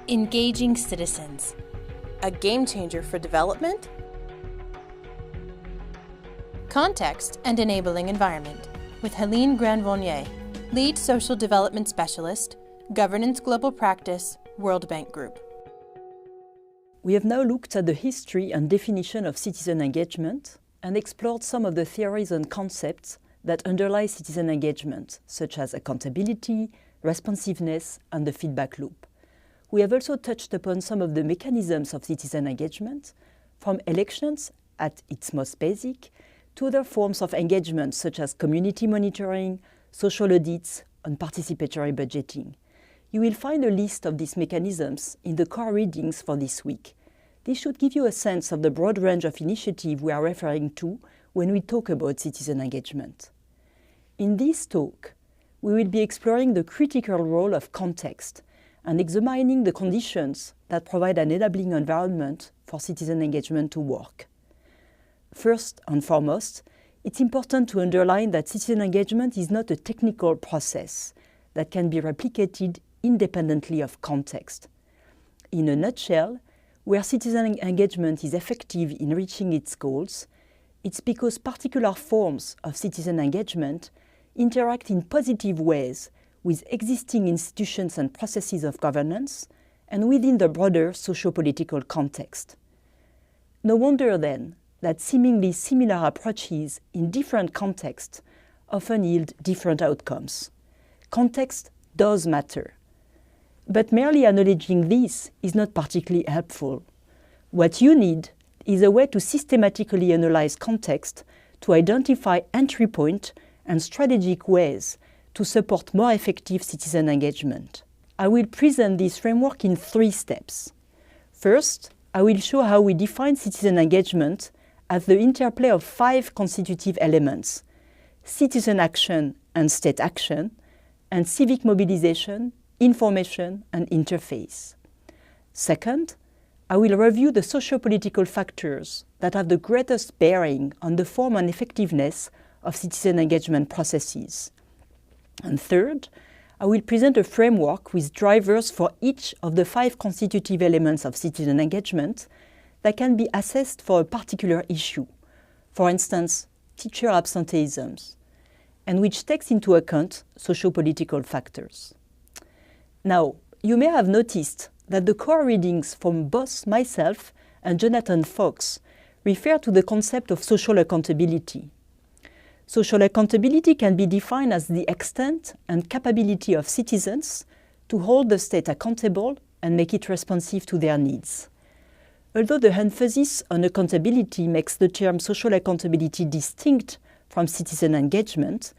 Engaging citizens. A game changer for development? Context and enabling environment with Helene Grandvoinnet, Lead Social Development Specialist, Governance Global Practice, World Bank Group. We have now looked at the history and definition of citizen engagement and explored some of the theories and concepts that underlie citizen engagement, such as accountability, responsiveness, and the feedback loop. We have also touched upon some of the mechanisms of citizen engagement, from elections at its most basic, to other forms of engagement such as community monitoring, social audits, and participatory budgeting. You will find a list of these mechanisms in the core readings for this week. This should give you a sense of the broad range of initiatives we are referring to when we talk about citizen engagement. In this talk, we will be exploring the critical role of context and examining the conditions that provide an enabling environment for citizen engagement to work. First and foremost, it's important to underline that citizen engagement is not a technical process that can be replicated independently of context. In a nutshell, where citizen engagement is effective in reaching its goals, it's because particular forms of citizen engagement interact in positive ways with existing institutions and processes of governance and within the broader sociopolitical context. No wonder then that seemingly similar approaches in different contexts often yield different outcomes. Context does matter. But merely acknowledging this is not particularly helpful. What you need is a way to systematically analyze context to identify entry point and strategic ways to support more effective citizen engagement. I will present this framework in 3 steps. First, I will show how we define citizen engagement as the interplay of 5 constitutive elements: citizen action and state action, and civic mobilization, information, and interface. Second, I will review the sociopolitical factors that have the greatest bearing on the form and effectiveness of citizen engagement processes. And third, I will present a framework with drivers for each of the 5 constitutive elements of citizen engagement that can be assessed for a particular issue, for instance, teacher absenteeism, and which takes into account sociopolitical factors. Now, you may have noticed that the core readings from both myself and Jonathan Fox refer to the concept of social accountability. Social accountability can be defined as the extent and capability of citizens to hold the state accountable and make it responsive to their needs. Although the emphasis on accountability makes the term social accountability distinct from citizen engagement,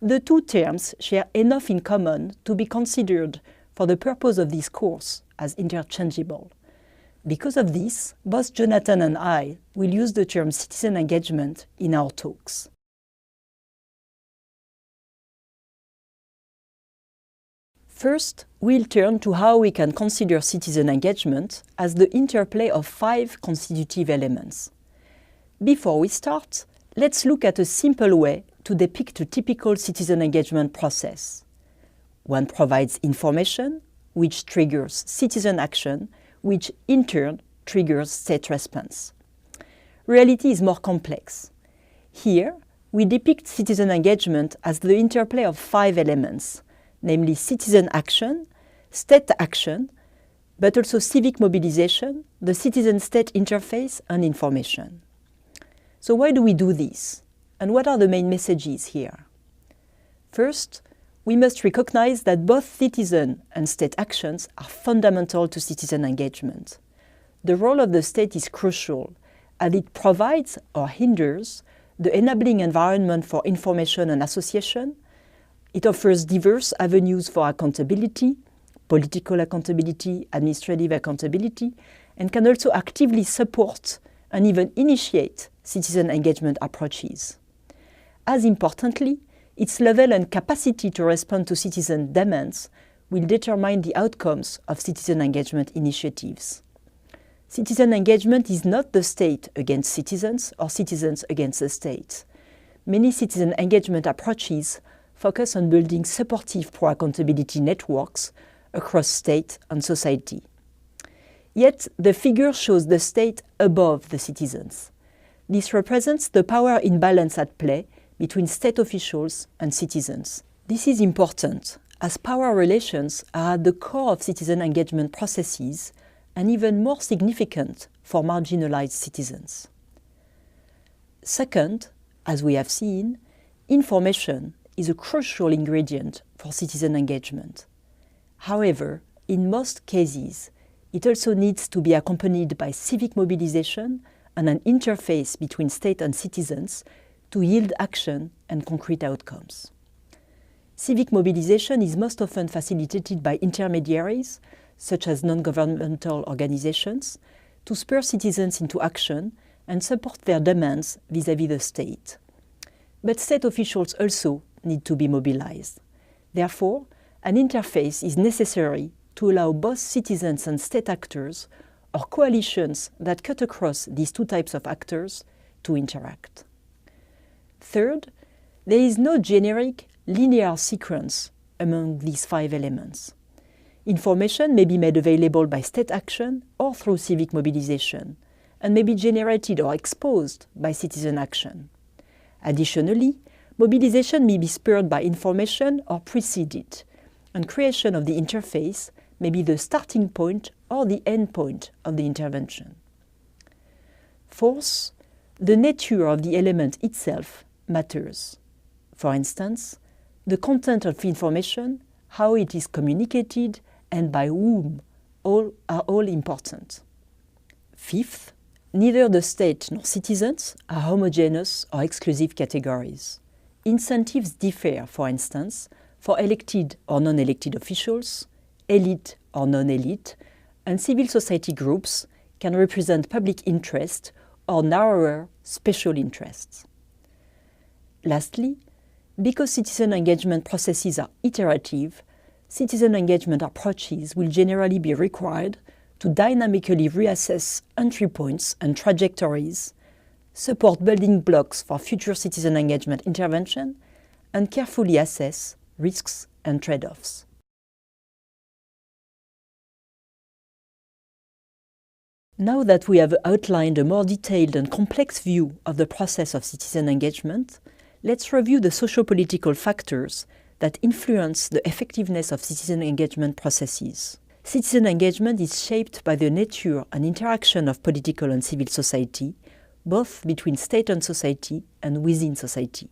the 2 terms share enough in common to be considered for the purpose of this course as interchangeable. Because of this, both Jonathan and I will use the term citizen engagement in our talks. First, we'll turn to how we can consider citizen engagement as the interplay of 5 constitutive elements. Before we start, let's look at a simple way to depict a typical citizen engagement process. One provides information, which triggers citizen action, which in turn triggers state response. Reality is more complex. Here, we depict citizen engagement as the interplay of 5 elements, namely citizen action, state action, but also civic mobilization, the citizen-state interface, and information. So why do we do this? And what are the main messages here? First, we must recognize that both citizen and state actions are fundamental to citizen engagement. The role of the state is crucial, as it provides or hinders the enabling environment for information and association. It offers diverse avenues for accountability, political accountability, administrative accountability, and can also actively support and even initiate citizen engagement approaches. As importantly, its level and capacity to respond to citizen demands will determine the outcomes of citizen engagement initiatives. Citizen engagement is not the state against citizens or citizens against the state. Many citizen engagement approaches focus on building supportive pro-accountability networks across state and society. Yet the figure shows the state above the citizens. This represents the power imbalance at play between state officials and citizens. This is important, as power relations are at the core of citizen engagement processes and even more significant for marginalized citizens. Second, as we have seen, information is a crucial ingredient for citizen engagement. However, in most cases, it also needs to be accompanied by civic mobilization and an interface between state and citizens to yield action and concrete outcomes. Civic mobilization is most often facilitated by intermediaries, such as non-governmental organizations, to spur citizens into action and support their demands vis-à-vis the state. But state officials also need to be mobilized. Therefore, an interface is necessary to allow both citizens and state actors, or coalitions that cut across these two types of actors, to interact. Third, there is no generic, linear sequence among these 5 elements. Information may be made available by state action or through civic mobilization, and may be generated or exposed by citizen action. Additionally, mobilization may be spurred by information or precede it, and creation of the interface may be the starting point or the end point of the intervention. Fourth, the nature of the element itself matters. For instance, the content of information, how it is communicated, and by whom are all important. Fifth, neither the state nor citizens are homogeneous or exclusive categories. Incentives differ, for instance, for elected or non-elected officials, elite or non-elite, and civil society groups can represent public interest or narrower special interests. Lastly, because citizen engagement processes are iterative, citizen engagement approaches will generally be required to dynamically reassess entry points and trajectories, support building blocks for future citizen engagement intervention, and carefully assess risks and trade-offs. Now that we have outlined a more detailed and complex view of the process of citizen engagement, let's review the sociopolitical factors that influence the effectiveness of citizen engagement processes. Citizen engagement is shaped by the nature and interaction of political and civil society, both between state and society and within society.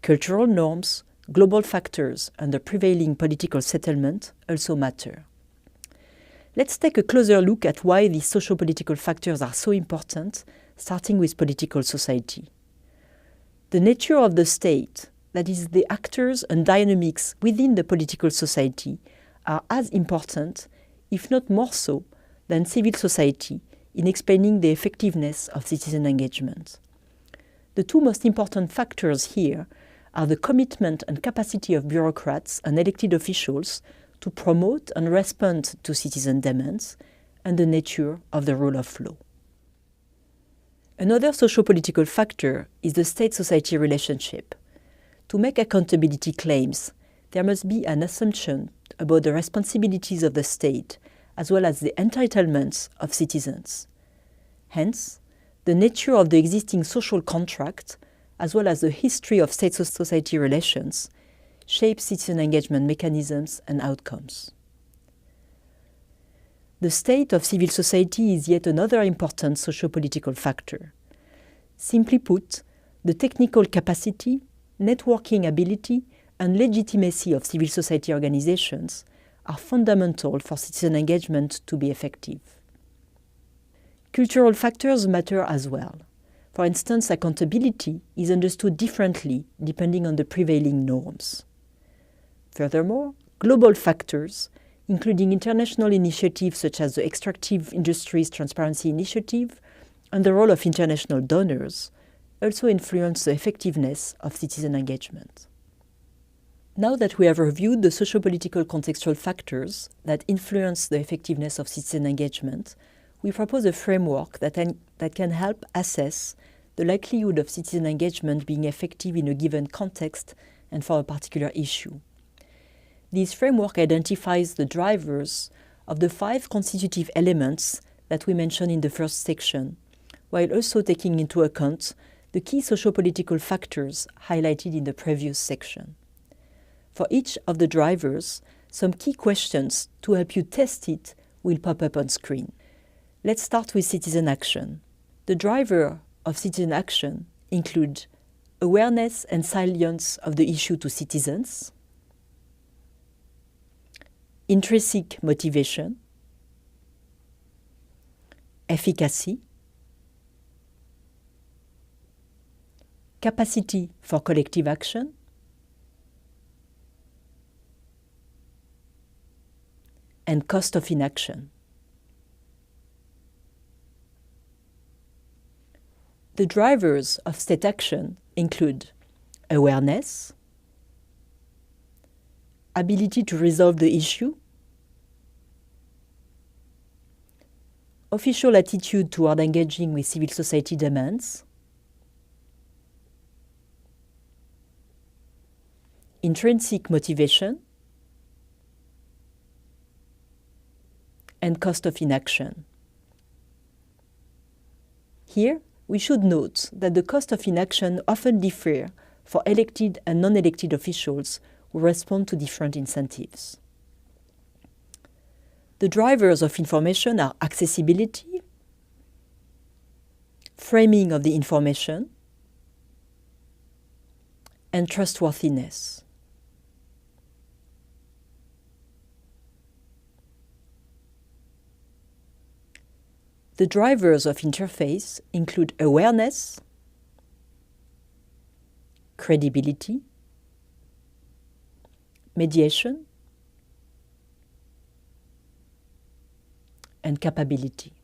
Cultural norms, global factors, and the prevailing political settlement also matter. Let's take a closer look at why these sociopolitical factors are so important, starting with political society. The nature of the state, that is, the actors and dynamics within the political society, are as important, if not more so, than civil society in explaining the effectiveness of citizen engagement. The two most important factors here are the commitment and capacity of bureaucrats and elected officials to promote and respond to citizen demands, and the nature of the rule of law. Another sociopolitical factor is the state-society relationship. To make accountability claims, there must be an assumption about the responsibilities of the state, as well as the entitlements of citizens. Hence, the nature of the existing social contract, as well as the history of state-society relations, shape citizen engagement mechanisms and outcomes. The state of civil society is yet another important sociopolitical factor. Simply put, the technical capacity, networking ability, and legitimacy of civil society organizations are fundamental for citizen engagement to be effective. Cultural factors matter as well. For instance, accountability is understood differently depending on the prevailing norms. Furthermore, global factors, including international initiatives such as the Extractive Industries Transparency Initiative and the role of international donors, also influence the effectiveness of citizen engagement. Now that we have reviewed the sociopolitical contextual factors that influence the effectiveness of citizen engagement, we propose a framework that can help assess the likelihood of citizen engagement being effective in a given context and for a particular issue. This framework identifies the drivers of the 5 constitutive elements that we mentioned in the first section, while also taking into account the key sociopolitical factors highlighted in the previous section. For each of the drivers, some key questions to help you test it will pop up on screen. Let's start with citizen action. The driver of citizen action include awareness and salience of the issue to citizens, intrinsic motivation, efficacy, capacity for collective action, and cost of inaction. The drivers of state action include awareness, ability to resolve the issue, official attitude toward engaging with civil society demands, intrinsic motivation, and cost of inaction. Here, we should note that the cost of inaction often differ for elected and non-elected officials who respond to different incentives. The drivers of information are accessibility, framing of the information, and trustworthiness. The drivers of interface include awareness, credibility, mediation, and capability.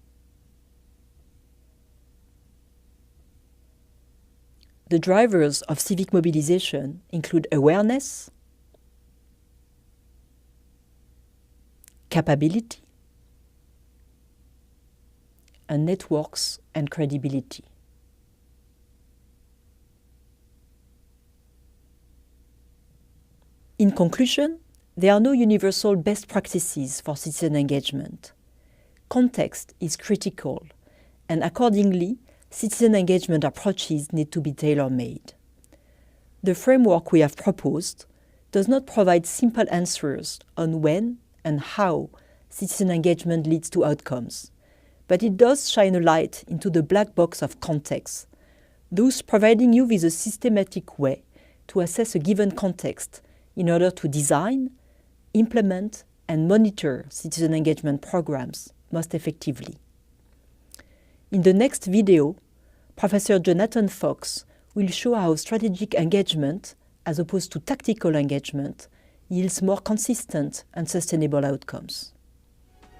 The drivers of civic mobilization include awareness, capability, and networks and credibility. In conclusion, there are no universal best practices for citizen engagement. Context is critical, and accordingly, citizen engagement approaches need to be tailor-made. The framework we have proposed does not provide simple answers on when and how citizen engagement leads to outcomes, but it does shine a light into the black box of context, thus providing you with a systematic way to assess a given context in order to design, implement, and monitor citizen engagement programs most effectively. In the next video, Professor Jonathan Fox will show how strategic engagement, as opposed to tactical engagement, yields more consistent and sustainable outcomes.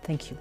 Thank you.